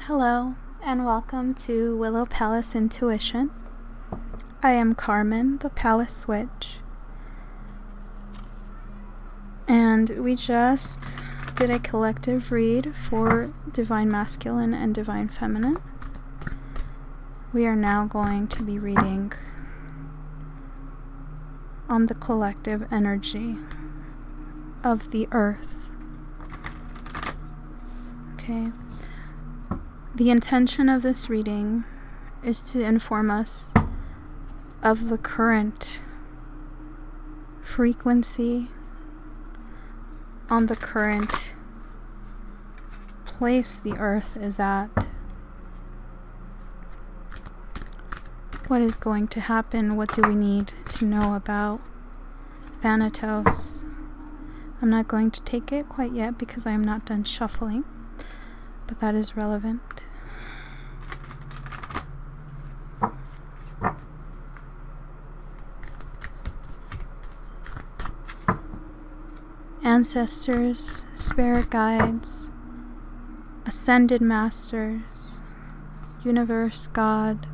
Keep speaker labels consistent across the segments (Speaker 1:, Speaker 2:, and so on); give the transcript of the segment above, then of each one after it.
Speaker 1: Hello, and welcome to Willow Palace Intuition. I am Carmen, the Palacewitch, and we just did a collective read for Divine Masculine and Divine Feminine. We are now going to be reading on the collective energy of the earth. Okay. The intention of this reading is to inform us of the current frequency on the current place the earth is at. What is going to happen? What do we need to know about Thanatos? I'm not going to take it quite yet because I am not done shuffling, but that is relevant. Ancestors, spirit guides, ascended masters, universe, God,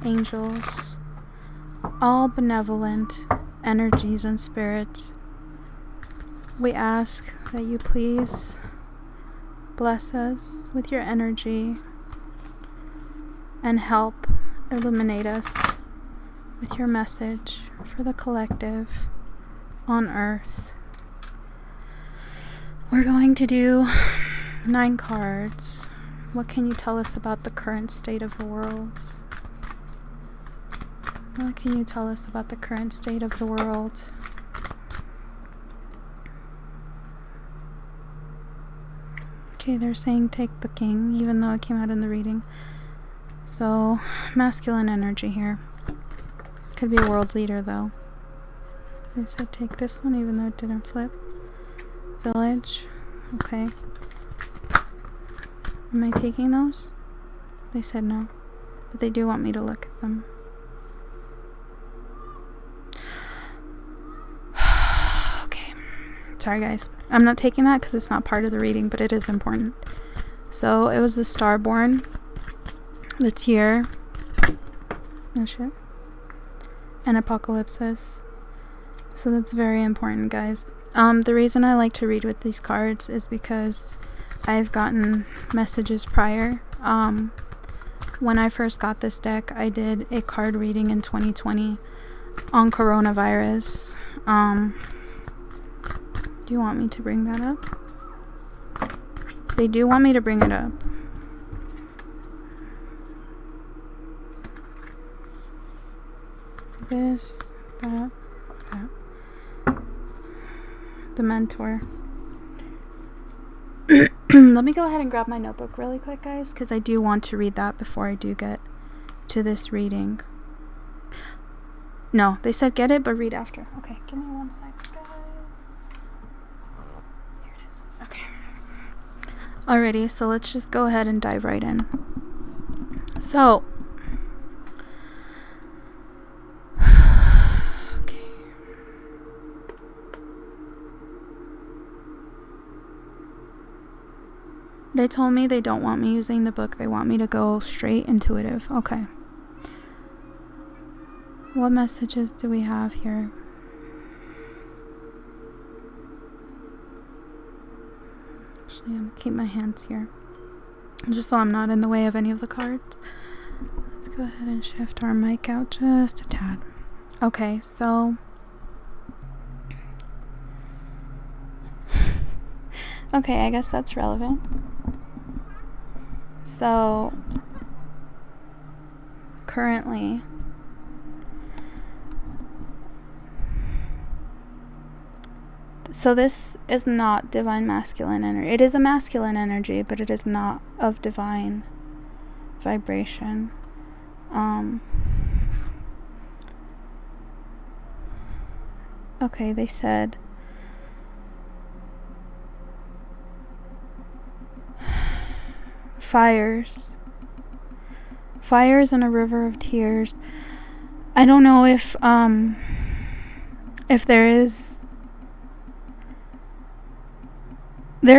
Speaker 1: angels, all benevolent energies and spirits, we ask that you please bless us with your energy and help illuminate us with your message for the collective on earth. We're going to do 9 cards. What can you tell us about the current state of the world? What can you tell us about the current state of the world? Okay, they're saying take the king, even though it came out in the reading. So, masculine energy here. Could be a world leader, though. They said take this one, even though it didn't flip. Village. Okay. Am I taking those? They said no. But they do want me to look at them. Okay. Sorry, guys. I'm not taking that because it's not part of the reading, but it is important. So, it was the Starborn. The Tier. Oh, shit. And Apocalypsis. So, that's very important, guys. The reason I like to read with these cards is because I've gotten messages prior. When I first got this deck, I did a card reading in 2020 on coronavirus. Do you want me to bring that up? They do want me to bring it up. This, that, that. The Mentor. Let me go ahead and grab my notebook really quick, guys, because I do want to read that before I do get to this reading. No, they said get it, but read after. Okay, give me 1 sec, guys. Here it is. Okay. Alrighty, so let's just go ahead and dive right in. So, they told me they don't want me using the book. They want me to go straight intuitive. Okay. What messages do we have here? Actually, I'm going to keep my hands here, just so I'm not in the way of any of the cards. Let's go ahead and shift our mic out just a tad. Okay, so... okay, I guess that's relevant. So, currently, so this is not divine masculine energy. It is a masculine energy, but it is not of divine vibration. Okay, they said fires and a river of tears. I don't know if there's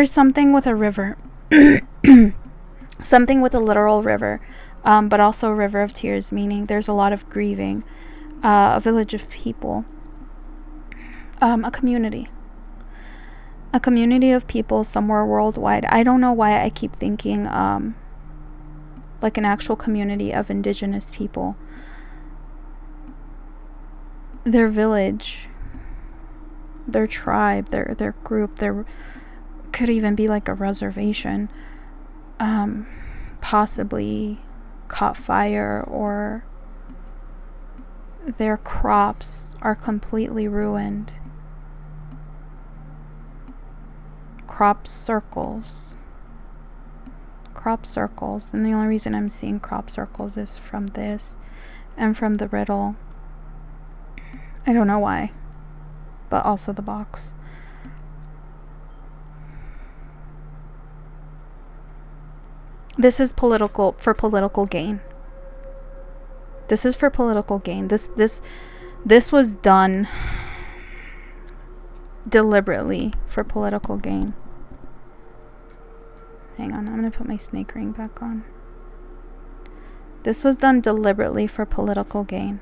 Speaker 1: something with a river. something with a literal river, but also a river of tears, meaning there's a lot of grieving. A village of people, a community of people somewhere worldwide. I don't know why I keep thinking like an actual community of indigenous people. Their village, their tribe, their group, there could even be like a reservation, possibly caught fire, or their crops are completely ruined. Crop circles. And the only reason I'm seeing crop circles is from this and from the riddle. I don't know why, but also the box. This is for political gain. This is for political gain. This was done deliberately for political gain. Hang on, I'm going to put my snake ring back on. This was done deliberately for political gain.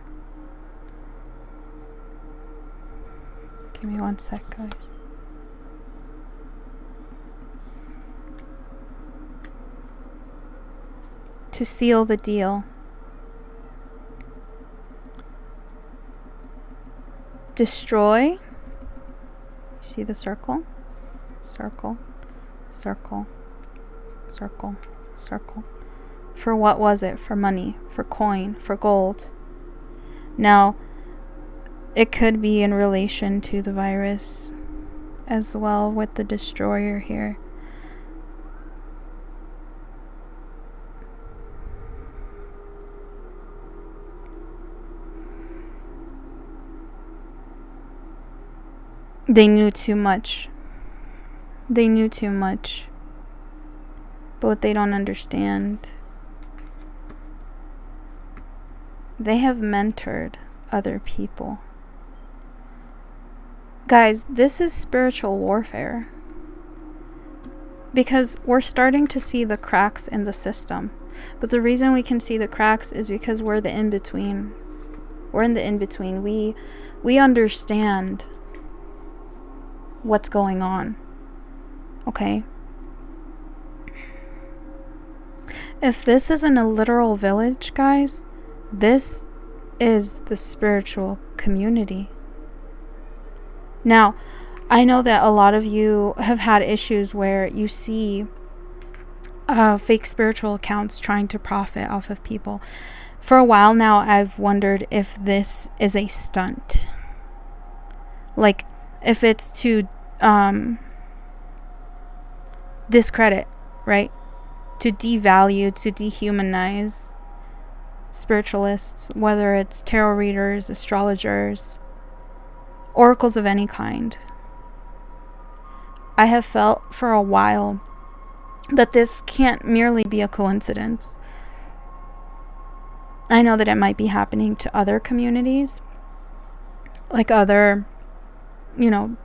Speaker 1: Give me 1 sec, guys. To seal the deal. Destroy. See the circle? Circle. For what was it? For money, for coin, for gold. Now, it could be in relation to the virus as well, with the destroyer here. They knew too much. But what they don't understand, they have mentored other people. Guys, this is spiritual warfare. Because we're starting to see the cracks in the system. But the reason we can see the cracks is because we're the in-between. We're in the in-between. We understand what's going on. Okay? If this isn't a literal village, guys, this is the spiritual community. Now, I know that a lot of you have had issues where you see fake spiritual accounts trying to profit off of people. For a while now, I've wondered if this is a stunt. Like, if it's to discredit, right? To devalue, to dehumanize spiritualists, whether it's tarot readers, astrologers, oracles of any kind. I have felt for a while that this can't merely be a coincidence. I know that it might be happening to other communities, like other,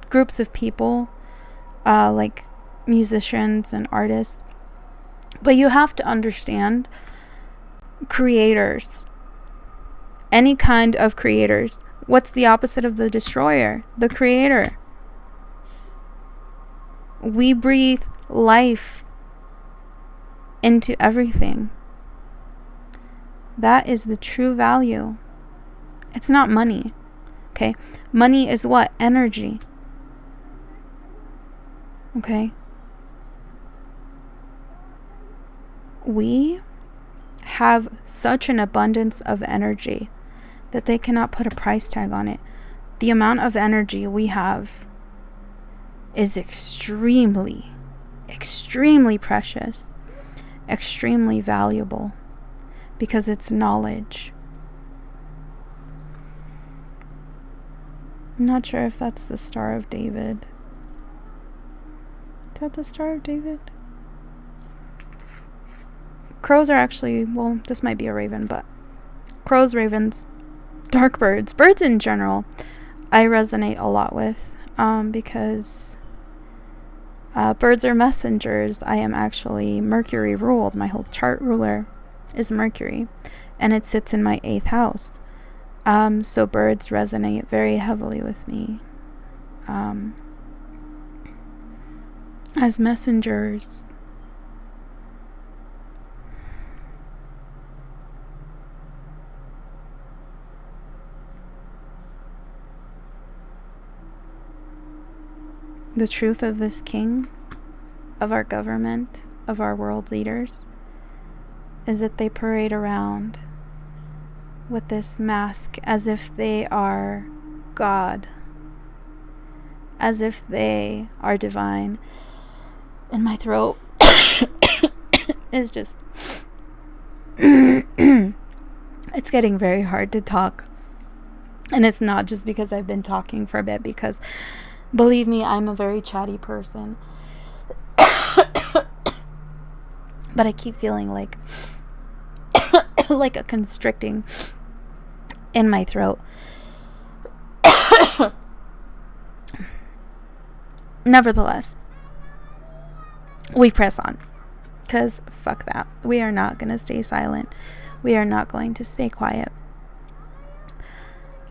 Speaker 1: groups of people, like musicians and artists. But you have to understand, creators, any kind of creators, what's the opposite of the destroyer? The creator. We breathe life into everything. That is the true value. It's not money. Okay? Money is what? Energy. Okay? We have such an abundance of energy that they cannot put a price tag on it. The amount of energy we have is extremely, extremely precious, extremely valuable, because it's knowledge. I'm not sure if that's the Star of David. Is that the Star of David? Crows are actually, well, this might be a raven, but crows, ravens, dark birds, birds in general, I resonate a lot with, because Birds are messengers. I am actually Mercury ruled. My whole chart ruler is Mercury, and it sits in my 8th house. So birds resonate very heavily with me. As messengers. The truth of this king, of our government, of our world leaders, is that they parade around with this mask as if they are God, as if they are divine. And my throat is just it's getting very hard to talk. And it's not just because I've been talking for a bit, because believe me, I'm a very chatty person. But I keep feeling like like a constricting in my throat. Nevertheless, we press on, because fuck that. We are not going to stay silent. We are not going to stay quiet.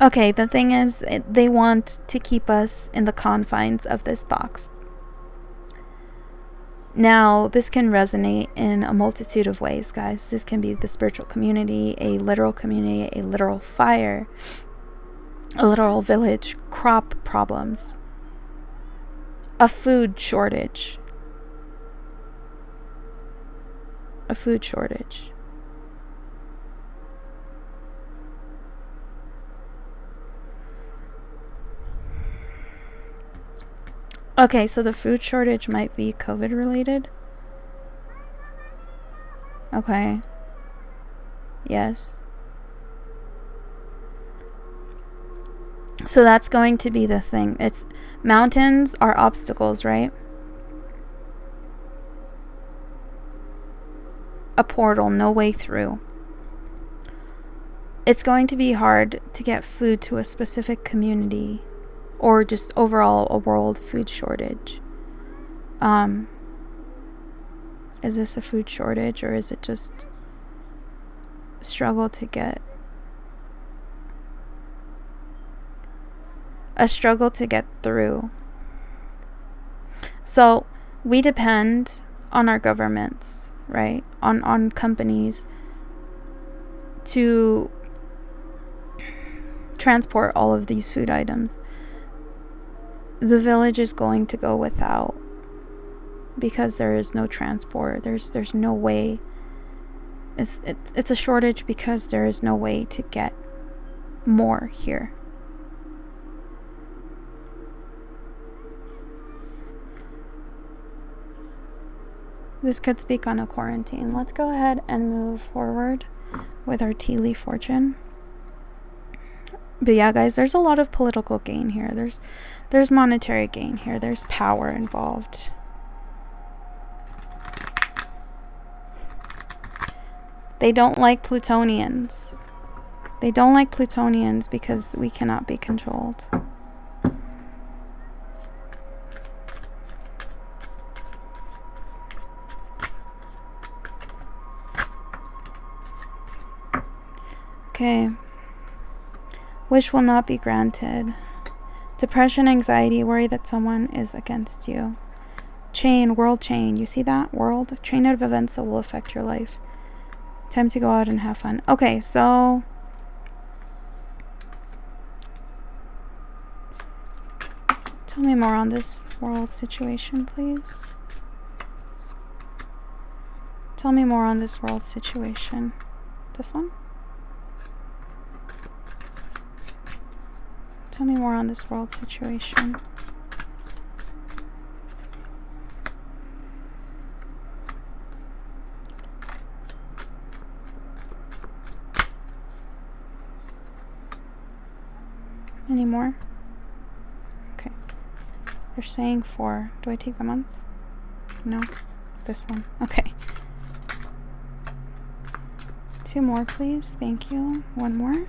Speaker 1: Okay, the thing is, they want to keep us in the confines of this box. Now, this can resonate in a multitude of ways, guys. This can be the spiritual community, a literal fire, a literal village, crop problems, a food shortage. A food shortage. Okay, so the food shortage might be COVID related. Okay. Yes. So that's going to be the thing. It's mountains are obstacles, right? A portal, no way through. It's going to be hard to get food to a specific community, or just overall a world food shortage. Is this a food shortage, or is it just struggle to get through? So we depend on our governments, right? On companies to transport all of these food items. The village is going to go without, because there is no transport. There's no way. It's a shortage because there is no way to get more here. This could speak on a quarantine. Let's go ahead and move forward with our tea leaf fortune. But yeah, guys, there's a lot of political gain here. There's monetary gain here. There's power involved. They don't like Plutonians. They don't like Plutonians because we cannot be controlled. Okay. Wish will not be granted. Depression, anxiety, worry that someone is against you. Chain, world chain. You see that? World. Chain of events that will affect your life. Time to go out and have fun. Okay, so... tell me more on this world situation, please. Tell me more on this world situation. This one? Tell me more on this world situation. Any more? Okay. They're saying 4. Do I take the month? No. This one. Okay. 2 more, please. Thank you. 1 more.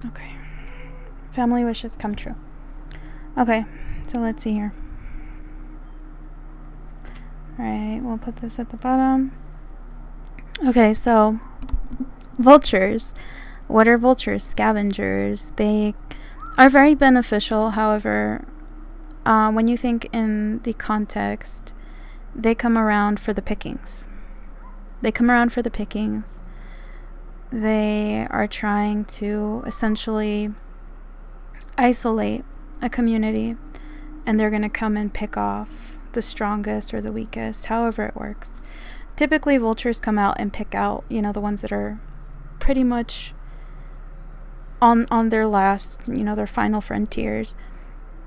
Speaker 1: Okay. Family wishes come true. Okay, so let's see here. Alright, we'll put this at the bottom. Okay, so vultures. What are vultures? Scavengers. They are very beneficial. However, when you think in the context, they come around for the pickings. They are trying to essentially isolate a community, and they're going to come and pick off the strongest or the weakest, however it works. Typically, vultures come out and pick out, the ones that are pretty much on their last, their final frontiers.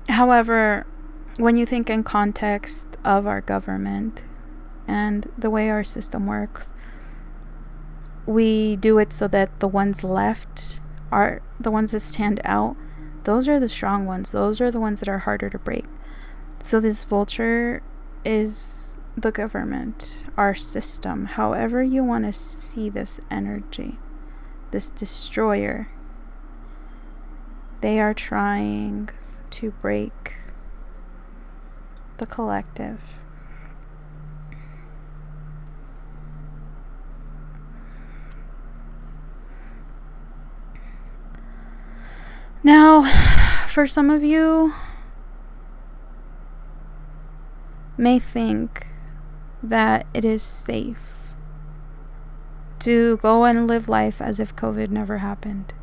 Speaker 1: However, when you think in context of our government and the way our system works, we do it so that the ones left are the ones that stand out. Those are the strong ones. Those are the ones that are harder to break. So this vulture is the government, our system, however you want to see this energy, this destroyer. They are trying to break the collective. Now, for some of you may think that it is safe to go and live life as if COVID never happened.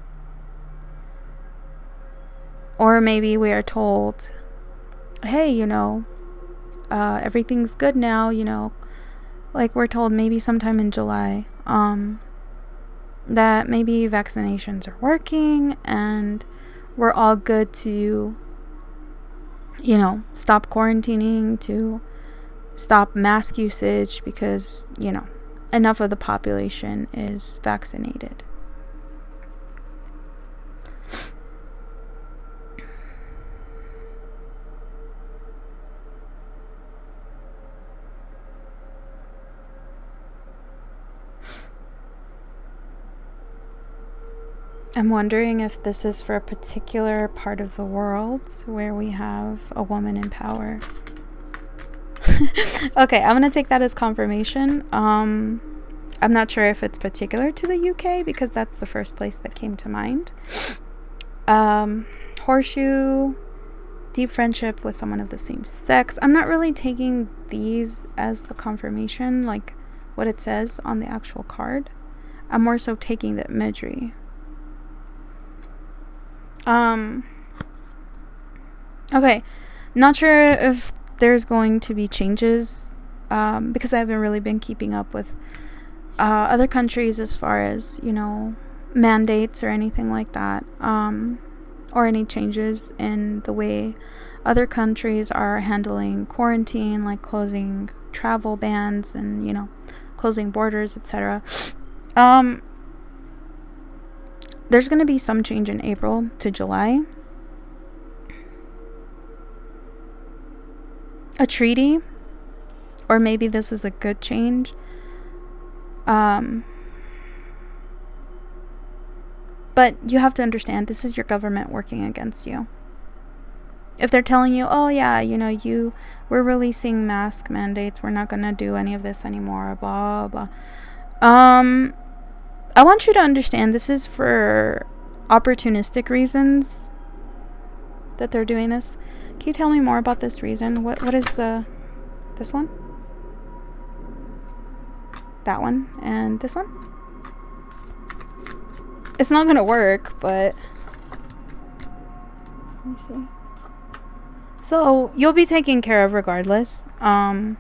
Speaker 1: Or maybe we are told, hey, everything's good now, like we're told maybe sometime in July, that maybe vaccinations are working and we're all good to, stop quarantining, to stop mask usage because, enough of the population is vaccinated. I'm wondering if this is for a particular part of the world where we have a woman in power. Okay, I'm going to take that as confirmation. I'm not sure if it's particular to the UK because that's the first place that came to mind. Horseshoe, deep friendship with someone of the same sex. I'm not really taking these as the confirmation, like what it says on the actual card. I'm more so taking the imagery. Okay, not sure if there's going to be changes, because I haven't really been keeping up with other countries as far as, mandates or anything like that, or any changes in the way other countries are handling quarantine, like closing travel bans and, closing borders, etc. There's going to be some change in April to July. A treaty, or maybe this is a good change. But you have to understand, this is your government working against you. If they're telling you, oh yeah, we're releasing mask mandates, we're not going to do any of this anymore, blah, blah. I want you to understand this is for opportunistic reasons that they're doing this. Can you tell me more about this reason? What is this one? That one? And this one? It's not gonna work, but let me see. So you'll be taken care of regardless. I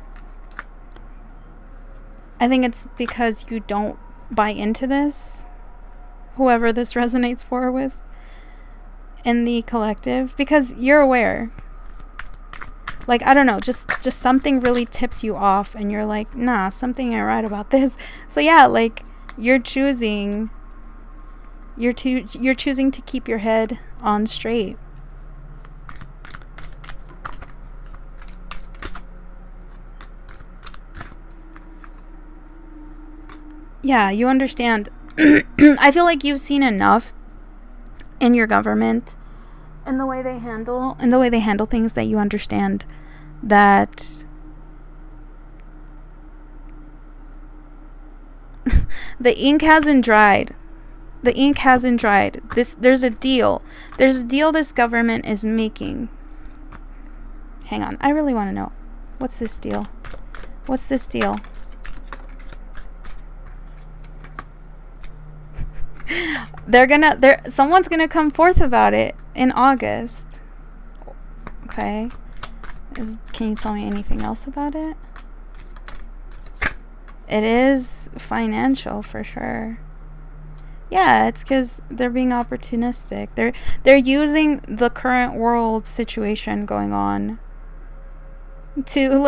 Speaker 1: think it's because you don't buy into this, whoever this resonates with in the collective, because you're aware, like, I don't know, just something really tips you off and you're like, nah, something ain't right about this. So yeah, like, you're choosing to keep your head on straight. Yeah, you understand. I feel like you've seen enough in your government in the way they handle things, that you understand that the ink hasn't dried. The ink hasn't dried. There's a deal. There's a deal this government is making. Hang on. I really want to know. What's this deal? What's this deal? Someone's gonna come forth about it in August. Okay. Can you tell me anything else about it? It is financial for sure. Yeah, it's because they're being opportunistic. They're using the current world situation going on to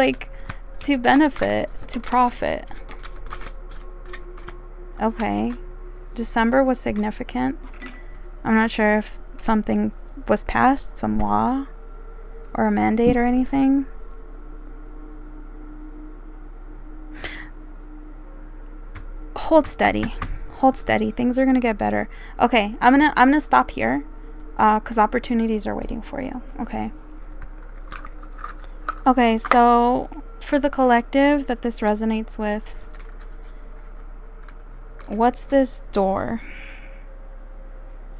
Speaker 1: benefit, to profit. Okay. December was significant. I'm not sure if something was passed, some law or a mandate or anything. Hold steady. Hold steady. Things are going to get better. Okay, I'm going to stop here cuz opportunities are waiting for you. Okay. Okay, so for the collective that this resonates with, what's this door?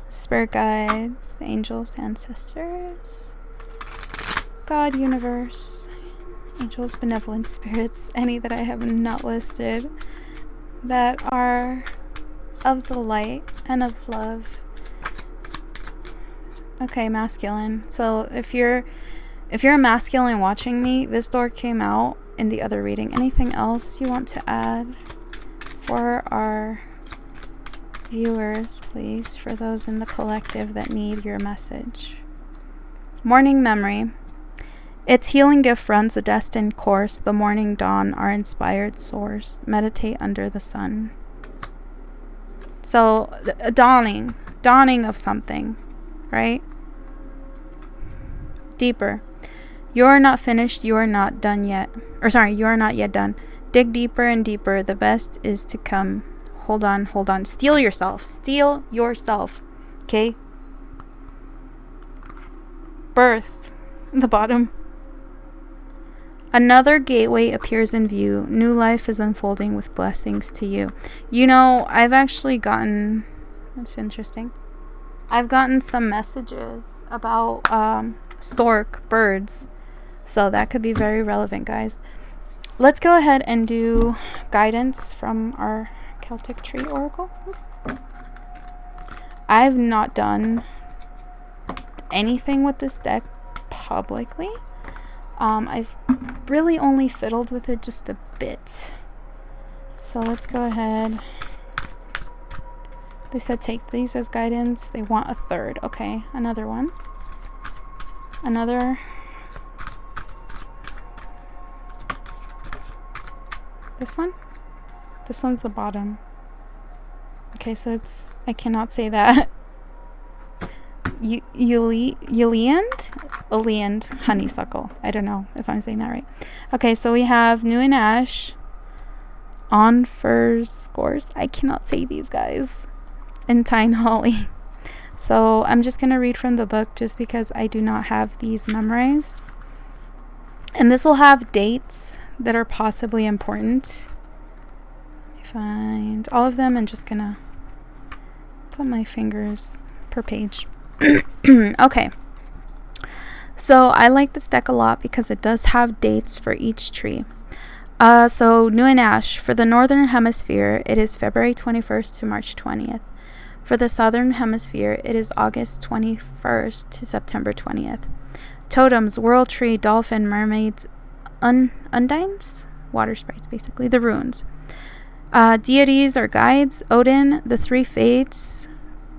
Speaker 1: Spirit guides, angels, ancestors, God, universe, angels, benevolent spirits, any that I have not listed, that are of the light and of love. Okay, masculine. So if you're a masculine watching me, this door came out in the other reading. Anything else you want to add for our viewers, please, for those in the collective that need your message? Morning memory. Its healing gift runs a destined course. The morning dawn, our inspired source. Meditate under the sun. So, a dawning of something, right? Deeper. You are not finished. You are not done yet. You are not yet done. Dig deeper and deeper. The best is to come. Hold on. Steel yourself. Okay? Birth. The bottom. Another gateway appears in view. New life is unfolding with blessings to you. You know, I've actually gotten... That's interesting. I've gotten some messages about stork birds. So that could be very relevant, guys. Let's go ahead and do guidance from our Celtic Tree Oracle. I've not done anything with this deck publicly. I've really only fiddled with it just a bit. So let's go ahead. They said take these as guidance. They want a third. Okay, another one. Another. This one? This one's the bottom. Okay, so it's... I cannot say that. Oleand honeysuckle. I don't know if I'm saying that right. Okay, so we have New and Ash. On Furs Scores. I cannot say these guys. And Tyne Holly. So I'm just going to read from the book just because I do not have these memorized. And this will have dates that are possibly important. Let me find all of them. I'm just going to put my fingers per page. Okay. So I like this deck a lot because it does have dates for each tree. So New and Ash. For the Northern Hemisphere, it is February 21st to March 20th. For the Southern Hemisphere, it is August 21st to September 20th. Totems, World Tree, Dolphin, Mermaids, Undines? Water sprites, basically. The runes. Deities or guides, Odin, the Three Fates,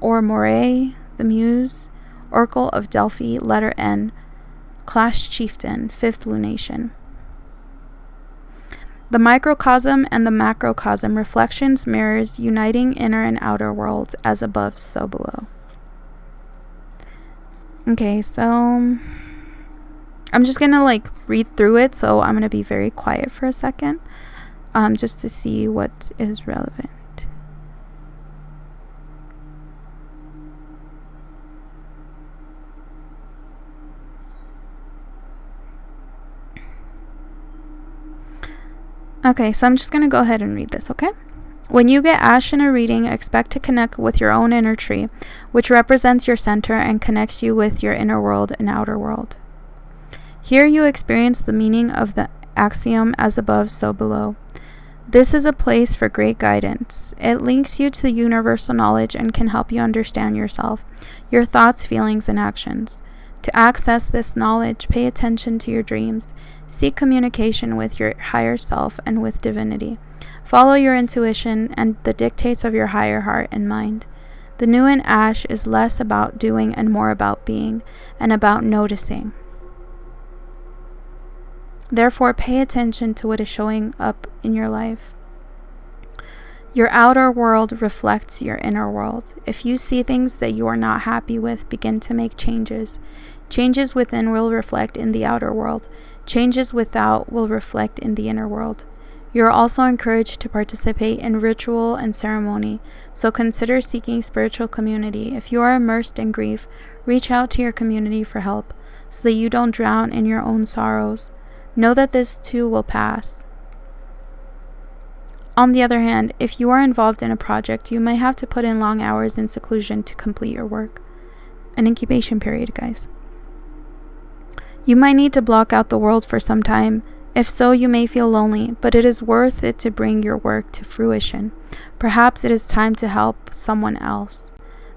Speaker 1: or Moray, the Muse, Oracle of Delphi, letter N, Clash Chieftain, fifth lunation. The microcosm and the macrocosm, reflections, mirrors, uniting inner and outer worlds, as above, so below. Okay, so I'm just gonna read through it, so I'm gonna be very quiet for a second, just to see what is relevant. Okay, so I'm just going to go ahead and read this, okay? When you get ash in a reading, expect to connect with your own inner tree, which represents your center and connects you with your inner world and outer world. Here you experience the meaning of the axiom as above, so below. This is a place for great guidance. It links you to the universal knowledge and can help you understand yourself, your thoughts, feelings, and actions. To access this knowledge, pay attention to your dreams. Seek communication with your higher self and with divinity. Follow your intuition and the dictates of your higher heart and mind. The new in ash is less about doing and more about being, and about noticing. Therefore, pay attention to what is showing up in your life. Your outer world reflects your inner world. If you see things that you are not happy with, begin to make changes. Changes within will reflect in the outer world. Changes without will reflect in the inner world. You are also encouraged to participate in ritual and ceremony, so consider seeking spiritual community. If you are immersed in grief, reach out to your community for help, so that you don't drown in your own sorrows. Know that this too will pass. On the other hand, if you are involved in a project, you may have to put in long hours in seclusion to complete your work. An incubation period, guys. You might need to block out the world for some time. If so, you may feel lonely, but it is worth it to bring your work to fruition. Perhaps it is time to help someone else.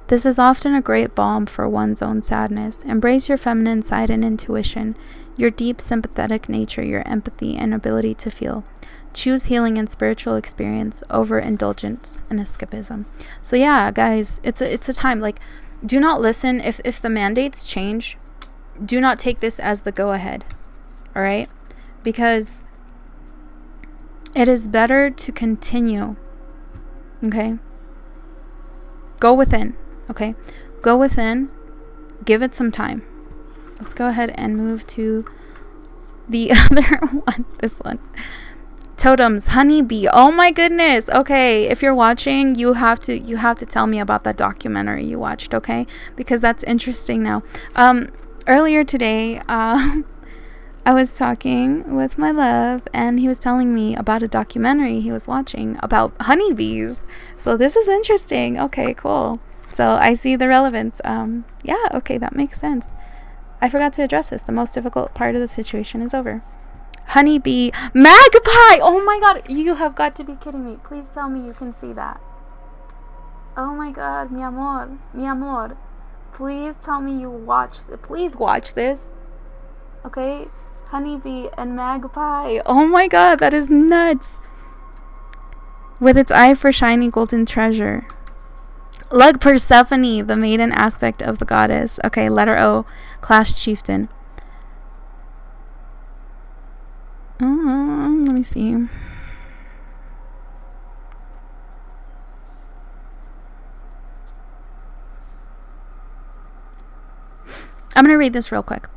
Speaker 1: This is often a great balm for one's own sadness. Embrace your feminine side and intuition, your deep sympathetic nature, your empathy and ability to feel. Choose healing and spiritual experience over indulgence and escapism. So yeah, guys, it's a time. Like, do not listen if the mandates change. Do not take this as the go ahead. All right? Because it is better to continue. Okay? Go within. Okay? Go within. Give it some time. Let's go ahead and move to the other one. This one. Totems, honeybee. Oh my goodness. Okay, if you're watching, you have to tell me about that documentary you watched, okay? Because that's interesting now. Earlier today, I was talking with my love, and he was telling me about a documentary he was watching about honeybees. So this is interesting. Okay, cool. So I see the relevance. Yeah, okay, that makes sense. I forgot to address this. The most difficult part of the situation is over. Honeybee, magpie. Oh my god, you have got to be kidding me. Please tell me you can see that. Oh my god, mi amor. Please tell me you please watch this. Okay? Honeybee and magpie. Oh my god, that is nuts. With its eye for shiny golden treasure. Look, Persephone, the maiden aspect of the goddess. Okay, letter O, class chieftain. Let me see. I'm going to read this real quick.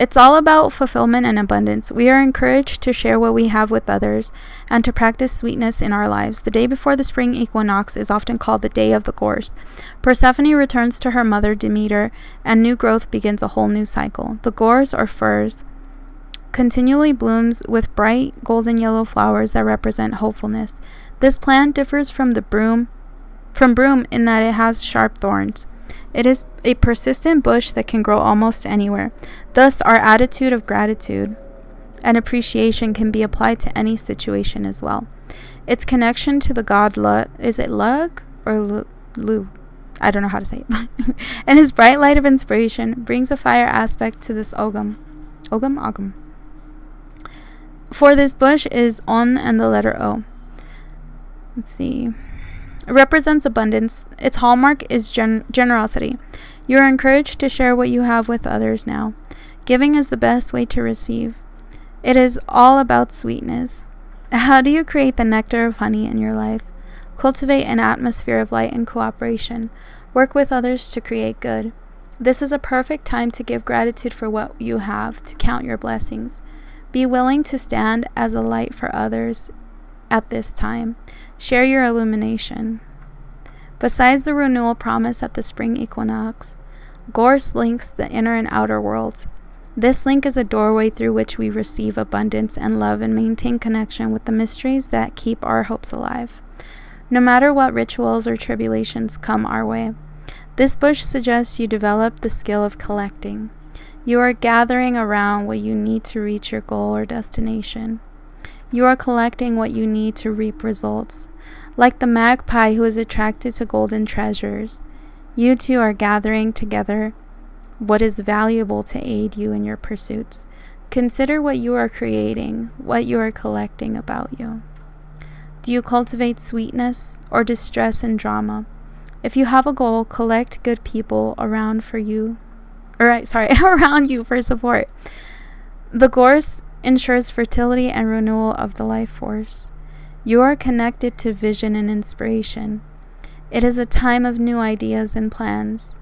Speaker 1: It's all about fulfillment and abundance. We are encouraged to share what we have with others and to practice sweetness in our lives. The day before the spring equinox is often called the day of the gorse. Persephone returns to her mother Demeter, and new growth begins a whole new cycle. The gorse, or furze, continually blooms with bright golden yellow flowers that represent hopefulness. This plant differs from broom in that it has sharp thorns. It is a persistent bush that can grow almost anywhere. Thus, our attitude of gratitude and appreciation can be applied to any situation as well. Its connection to the god is it Lug or Lu? I don't know how to say it. And his bright light of inspiration brings a fire aspect to this ogum. For this bush is on and the letter O. Let's see. It represents abundance. Its hallmark is generosity. You are encouraged to share what you have with others now. Giving is the best way to receive. It is all about sweetness. How do you create the nectar of honey in your life? Cultivate an atmosphere of light and cooperation. Work with others to create good. This is a perfect time to give gratitude for what you have, to count your blessings. Be willing to stand as a light for others at this time. Share your illumination. Besides the renewal promise at the spring equinox, gorse links the inner and outer worlds. This link is a doorway through which we receive abundance and love and maintain connection with the mysteries that keep our hopes alive, no matter what rituals or tribulations come our way. This bush suggests you develop the skill of collecting. You are gathering around what you need to reach your goal or destination. You are collecting what you need to reap results. Like the magpie who is attracted to golden treasures, you two are gathering together what is valuable to aid you in your pursuits. Consider what you are creating, what you are collecting about you. Do you cultivate sweetness or distress and drama? If you have a goal, collect good people around you for support. The gorse ensures fertility and renewal of the life force. You are connected to vision and inspiration. It is a time of new ideas and plans.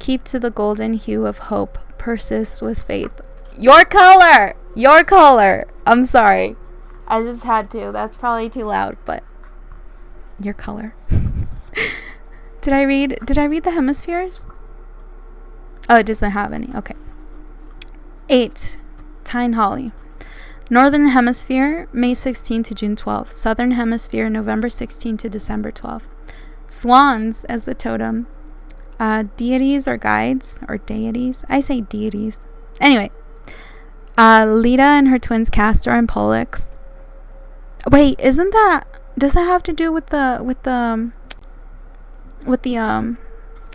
Speaker 1: Keep to the golden hue of hope. Persist with faith. Your color! Your color! I'm sorry. I just had to. That's probably too loud, but your color. Did I read the hemispheres? Oh, it doesn't have any. Okay. 8. Tyne Holly. Northern Hemisphere, May 16 to June 12. Southern Hemisphere, November 16 to December 12. Swans as the totem. Deities or guides or deities. I say deities. Anyway, Leda and her twins Castor and Pollux. Wait, does that have to do with the I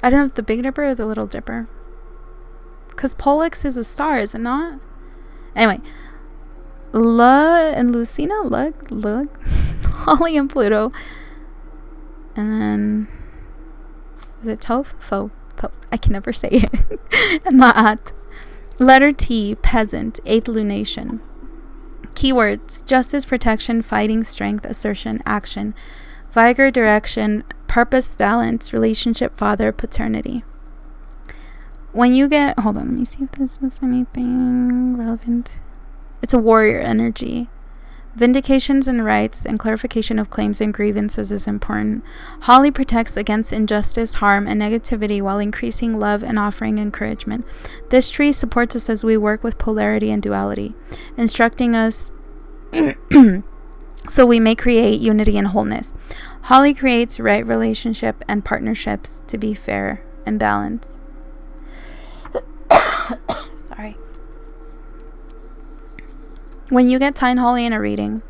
Speaker 1: don't know if the Big Dipper or the Little Dipper? Because Pollux is a star, is it not? Anyway, La and Lucina, Lug, Holly and Pluto, and then is it Toph? Fo. I can never say it. And Ma'at. Letter T, peasant, 8th lunation. Keywords: justice, protection, fighting, strength, assertion, action, vigor, direction, purpose, balance, relationship, father, paternity. When you get, hold on, let me see if this is anything relevant. It's a warrior energy. Vindications and rights and clarification of claims and grievances is important. Holly protects against injustice, harm, and negativity while increasing love and offering encouragement. This tree supports us as we work with polarity and duality, instructing us so we may create unity and wholeness. Holly creates right relationship and partnerships to be fair and balanced. Sorry. When you get Tyne Holly in a reading,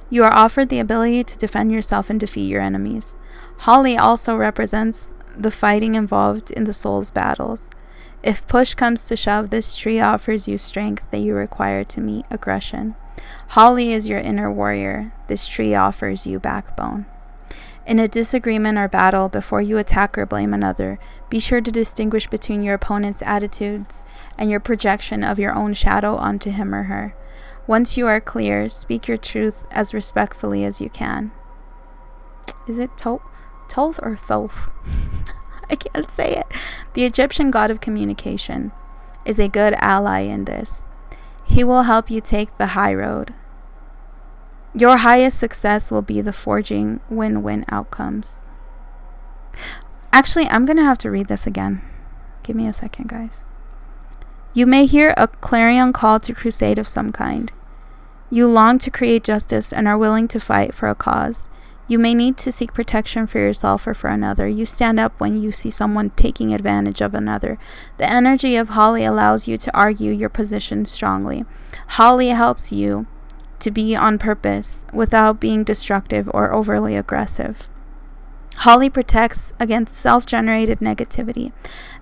Speaker 1: you are offered the ability to defend yourself and defeat your enemies. Holly also represents the fighting involved in the soul's battles. If push comes to shove, this tree offers you strength that you require to meet aggression. Holly is your inner warrior. This tree offers you backbone. In a disagreement or battle, before you attack or blame another, be sure to distinguish between your opponent's attitudes and your projection of your own shadow onto him or her. Once you are clear, speak your truth as respectfully as you can. Is it Thoth or Thoth? I can't say it. The Egyptian god of communication is a good ally in this. He will help you take the high road. Your highest success will be the forging win-win outcomes. Actually, I'm going to have to read this again. Give me a second, guys. You may hear a clarion call to crusade of some kind. You long to create justice and are willing to fight for a cause. You may need to seek protection for yourself or for another. You stand up when you see someone taking advantage of another. The energy of Holly allows you to argue your position strongly. Holly helps you to be on purpose without being destructive or overly aggressive. Holly protects against self-generated negativity,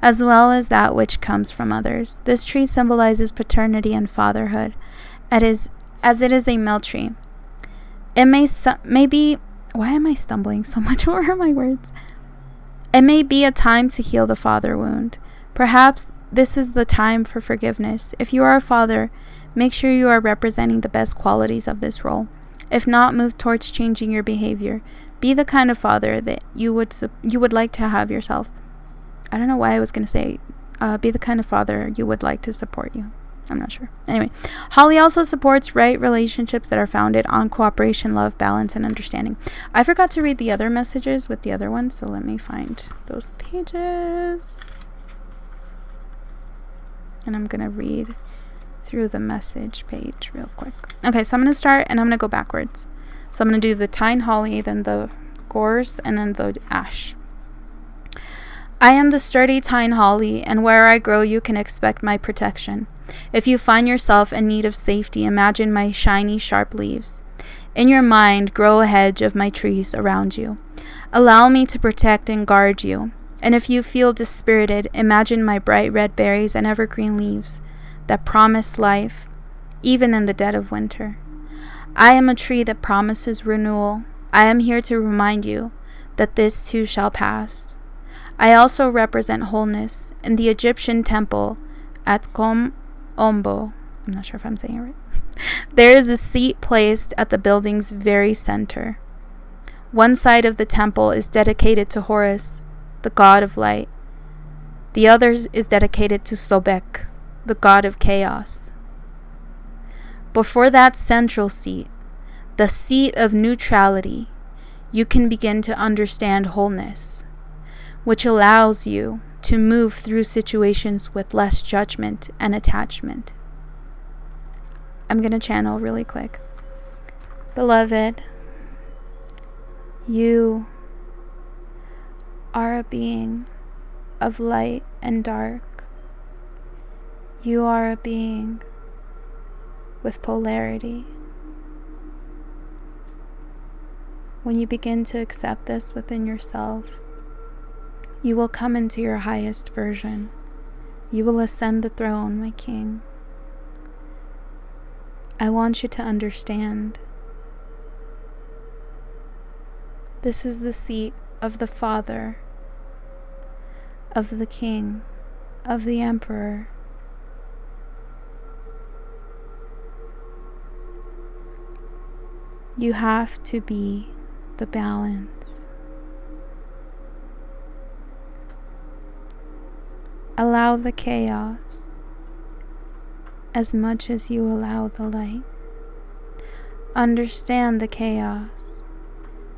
Speaker 1: as well as that which comes from others. This tree symbolizes paternity and fatherhood, as it is a male tree. It may be... Why am I stumbling so much over my words? It may be a time to heal the father wound. Perhaps this is the time for forgiveness. If you are a father, make sure you are representing the best qualities of this role. If not, move towards changing your behavior. Be the kind of father that you would like to have yourself. I don't know why I was going to say be the kind of father you would like to support you. I'm not sure. Anyway, Holly also supports right relationships that are founded on cooperation, love, balance, and understanding. I forgot to read the other messages with the other ones, so let me find those pages. And I'm going to read through the message page real quick. Okay, so I'm going to start and I'm going to go backwards. So I'm going to do the Tyne Holly, then the Gorse, and then the Ash. I am the sturdy Tyne Holly, and where I grow you can expect my protection. If you find yourself in need of safety, imagine my shiny, sharp leaves. In your mind, grow a hedge of my trees around you. Allow me to protect and guard you. And if you feel dispirited, imagine my bright red berries and evergreen leaves that promise life, even in the dead of winter. I am a tree that promises renewal. I am here to remind you that this too shall pass. I also represent wholeness. In the Egyptian temple at Kom Ombo, I'm not sure if I'm saying it right, there is a seat placed at the building's very center. One side of the temple is dedicated to Horus, the god of light. The other is dedicated to Sobek, the god of chaos. Before that central seat, the seat of neutrality, you can begin to understand wholeness, which allows you to move through situations with less judgment and attachment. I'm going to channel really quick. Beloved, you are a being of light and dark. You are a being with polarity. When you begin to accept this within yourself, you will come into your highest version. You will ascend the throne, my king. I want you to understand. This is the seat of the Father, of the King, of the Emperor. You have to be the balance. Allow the chaos as much as you allow the light. Understand the chaos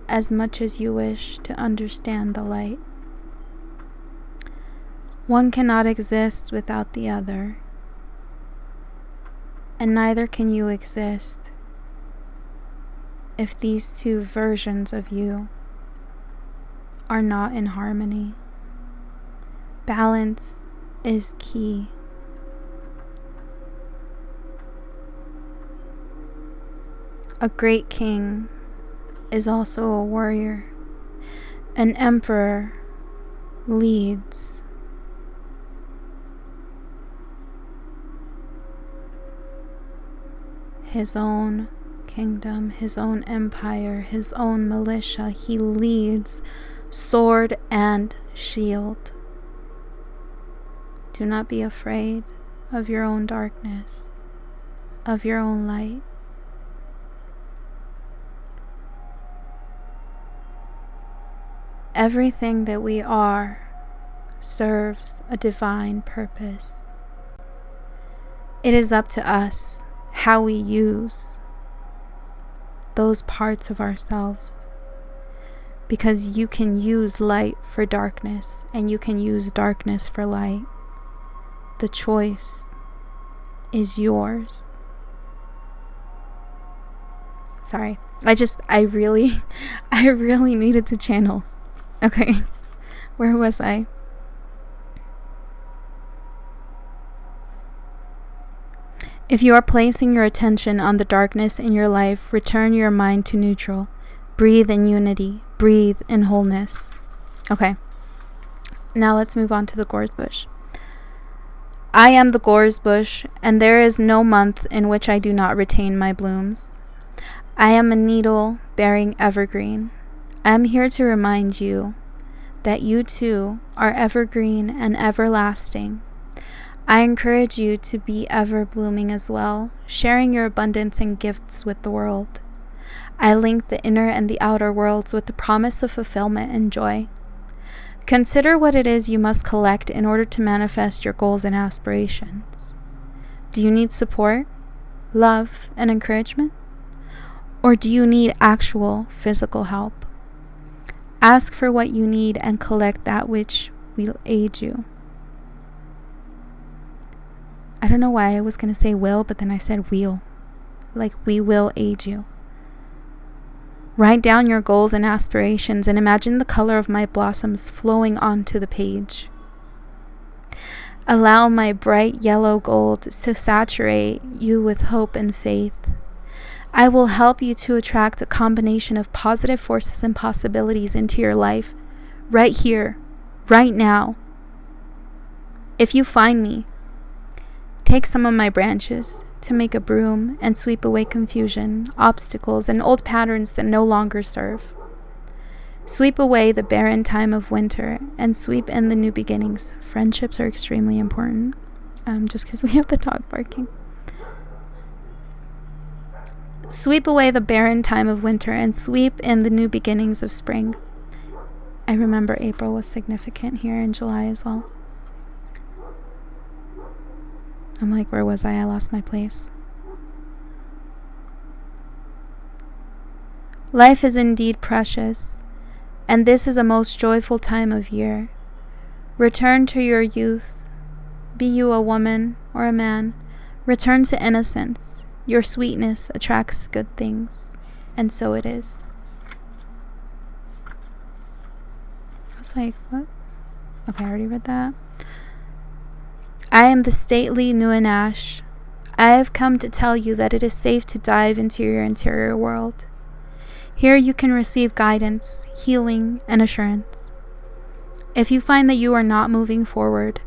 Speaker 1: as much as you wish to understand the light. One cannot exist without the other, and neither can you exist if these two versions of you are not in harmony. Balance is key. A great king is also a warrior. An emperor leads. His own kingdom, his own empire, his own militia. He leads sword and shield. Do not be afraid of your own darkness, of your own light. Everything that we are serves a divine purpose. It is up to us how we use those parts of ourselves, because you can use light for darkness and you can use darkness for light. The choice is yours. Sorry, I really needed to channel. Okay, where was I? If you are placing your attention on the darkness in your life, return your mind to neutral. Breathe in unity. Breathe in wholeness. Okay, now let's move on to the gorse bush. I am the gorse bush, and there is no month in which I do not retain my blooms. I am a needle bearing evergreen. I am here to remind you that you too are evergreen and everlasting. I encourage you to be ever blooming as well, sharing your abundance and gifts with the world. I link the inner and the outer worlds with the promise of fulfillment and joy. Consider what it is you must collect in order to manifest your goals and aspirations. Do you need support, love, and encouragement? Or do you need actual physical help? Ask for what you need and collect that which will aid you. I don't know why I was going to say will, but then I said we'll. Like, we will aid you. Write down your goals and aspirations and imagine the color of my blossoms flowing onto the page. Allow my bright yellow gold to saturate you with hope and faith. I will help you to attract a combination of positive forces and possibilities into your life, right here, right now. If you find me, take some of my branches to make a broom and sweep away confusion, obstacles, and old patterns that no longer serve. Sweep away the barren time of winter and sweep in the new beginnings. Friendships are extremely important, just because we have the dog barking. Sweep away the barren time of winter and sweep in the new beginnings of spring. I remember April was significant here in July as well. I'm like, where was I? I lost my place. Life is indeed precious, and this is a most joyful time of year. Return to your youth. Be you a woman or a man. Return to innocence. Your sweetness attracts good things, and so it is. I was like, what? Okay, I already read that. I am the stately Nuanash. I have come to tell you that it is safe to dive into your interior world. Here you can receive guidance, healing, and assurance. If you find that you are not moving forward,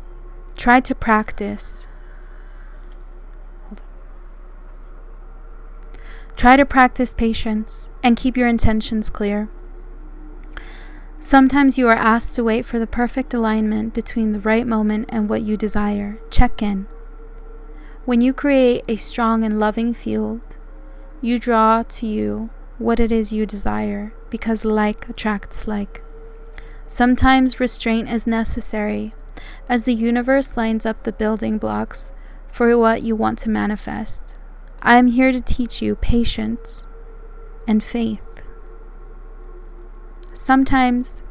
Speaker 1: try to practice. Try to practice patience and keep your intentions clear. Sometimes you are asked to wait for the perfect alignment between the right moment and what you desire. Check in. When you create a strong and loving field, you draw to you what it is you desire, because like attracts like. Sometimes restraint is necessary as the universe lines up the building blocks for what you want to manifest. I am here to teach you patience and faith. Sometimes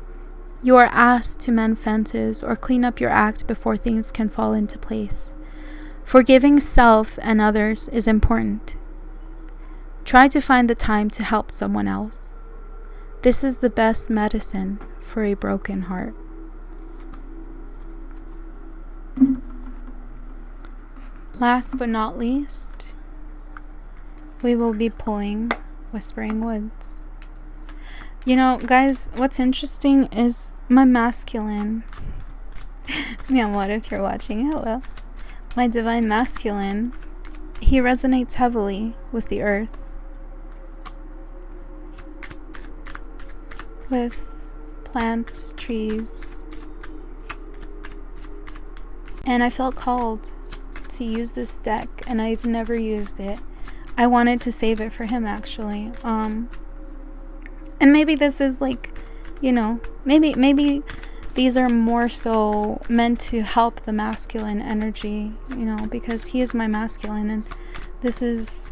Speaker 1: you are asked to mend fences or clean up your act before things can fall into place. Forgiving self and others is important. Try to find the time to help someone else. This is the best medicine for a broken heart. Last but not least, we will be pulling Whispering Woods. You know, guys, what's interesting is my masculine, mi amor, if you're watching, hello. My divine masculine, he resonates heavily with the earth, with plants, trees, and I felt called to use this deck, and I've never used it. I wanted to save it for him, actually. And maybe this is like, you know, maybe these are more so meant to help the masculine energy, you know, because he is my masculine, and this is,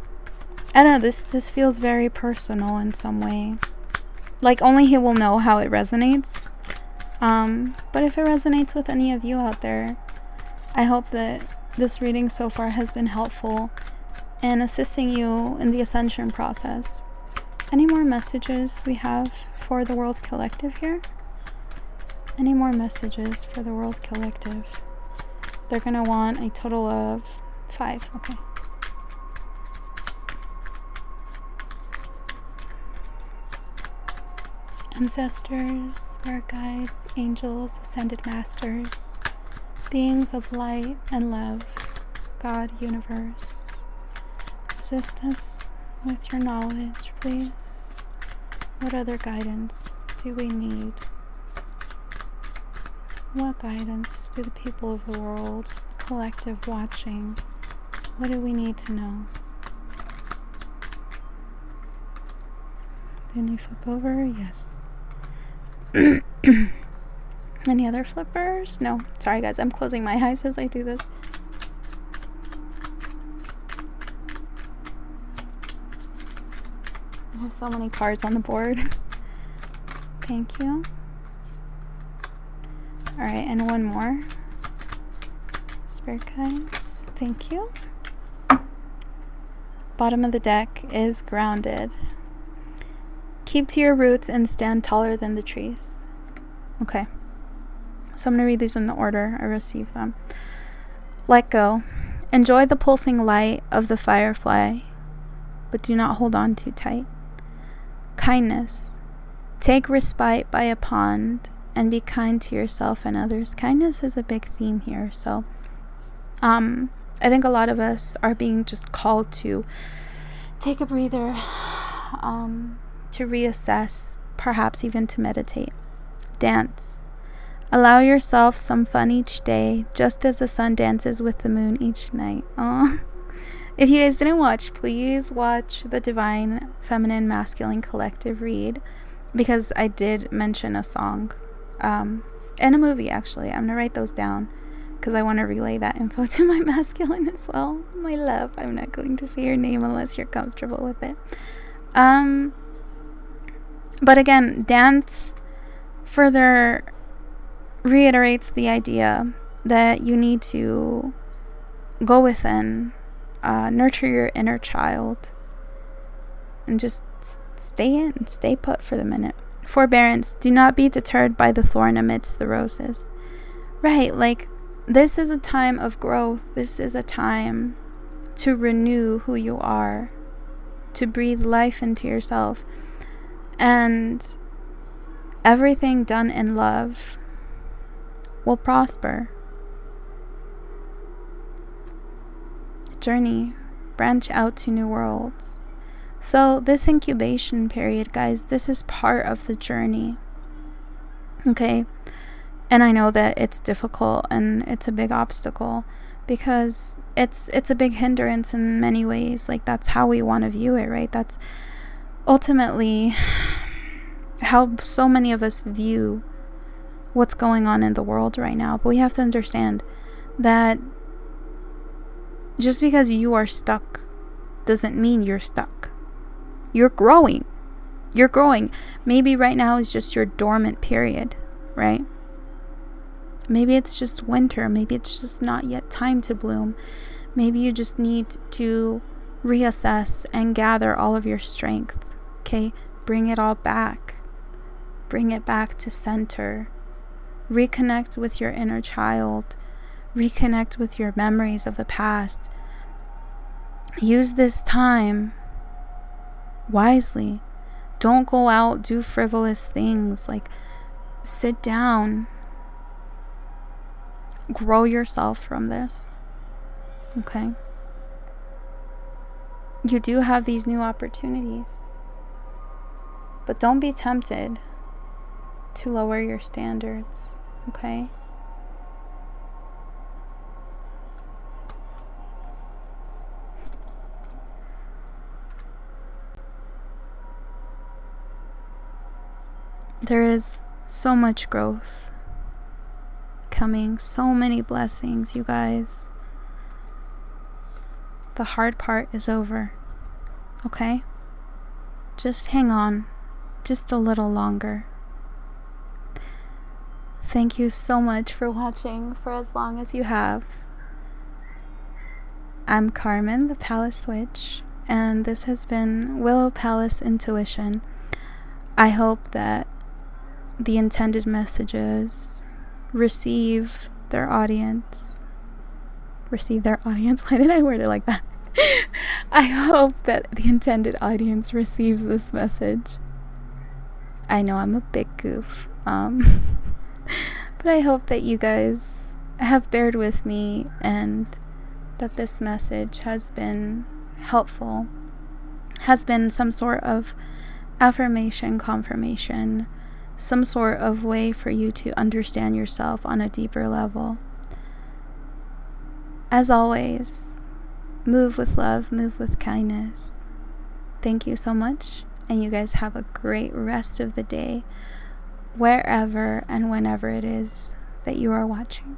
Speaker 1: I don't know, this feels very personal in some way. Like, only he will know how it resonates. But if it resonates with any of you out there, I hope that this reading so far has been helpful in assisting you in the ascension process. Any more messages we have for the World Collective here? Any more messages for the World Collective? They're gonna want a total of 5. Okay. Ancestors, spirit guides, angels, ascended masters, beings of light and love, God, universe, assist us with your knowledge, please. What other guidance do we need? What guidance do the people of the world, the collective watching, what do we need to know? Didn't you flip over? Yes. Any other flippers? No. Sorry guys, I'm closing my eyes as I do this. I have so many cards on the board. Thank you. Alright, and one more. Spirit guides. Thank you. Bottom of the deck is grounded. Keep to your roots and stand taller than the trees. Okay. So I'm going to read these in the order I received them. Let go. Enjoy the pulsing light of the firefly, but do not hold on too tight. Kindness. Take respite by a pond and be kind to yourself and others. Kindness is a big theme here. So I think a lot of us are being just called to take a breather, to reassess, perhaps even to meditate. Dance. Allow yourself some fun each day, just as the sun dances with the moon each night. Aww. If you guys didn't watch, please watch the Divine Feminine Masculine Collective read, because I did mention a song and a movie, actually. I'm going to write those down because I want to relay that info to my masculine as well. My love, I'm not going to say your name unless you're comfortable with it. But again, dance further reiterates the idea that you need to go within, nurture your inner child, and just stay put for the minute. Forbearance. Do not be deterred by the thorn amidst the roses. Right, like, this is a time of growth. This is a time to renew who you are, to breathe life into yourself. And everything done in love will prosper. Journey. Branch out to new worlds. So this incubation period, guys, this is part of the journey. Okay? And I know that it's difficult and it's a big obstacle because it's a big hindrance in many ways. Like, that's how we want to view it, right? That's ultimately how so many of us view what's going on in the world right now. But we have to understand that just because you are stuck doesn't mean you're stuck. You're growing. You're growing. Maybe right now is just your dormant period, right? Maybe it's just winter. Maybe it's just not yet time to bloom. Maybe you just need to reassess and gather all of your strength. Okay? Bring it all back. Bring it back to center. Reconnect with your inner child. Reconnect with your memories of the past. Use this time wisely. Don't go out, do frivolous things. Like, sit down. Grow yourself from this. Okay? You do have these new opportunities. But don't be tempted to lower your standards. Okay? There is so much growth coming, so many blessings, you guys. The hard part is over. Okay? Just hang on just a little longer. Thank you so much for watching for as long as you have. I'm Carmen, the Palace Witch, and this has been Willow Palace Intuition. I hope that the intended messages receive their audience. Why did I word it like that? I hope that the intended audience receives this message. I know I'm a big goof. But I hope that you guys have bared with me and that this message has been helpful, has been some sort of affirmation, confirmation, some sort of way for you to understand yourself on a deeper level. As always, move with love, move with kindness. Thank you so much, and you guys have a great rest of the day, wherever and whenever it is that you are watching.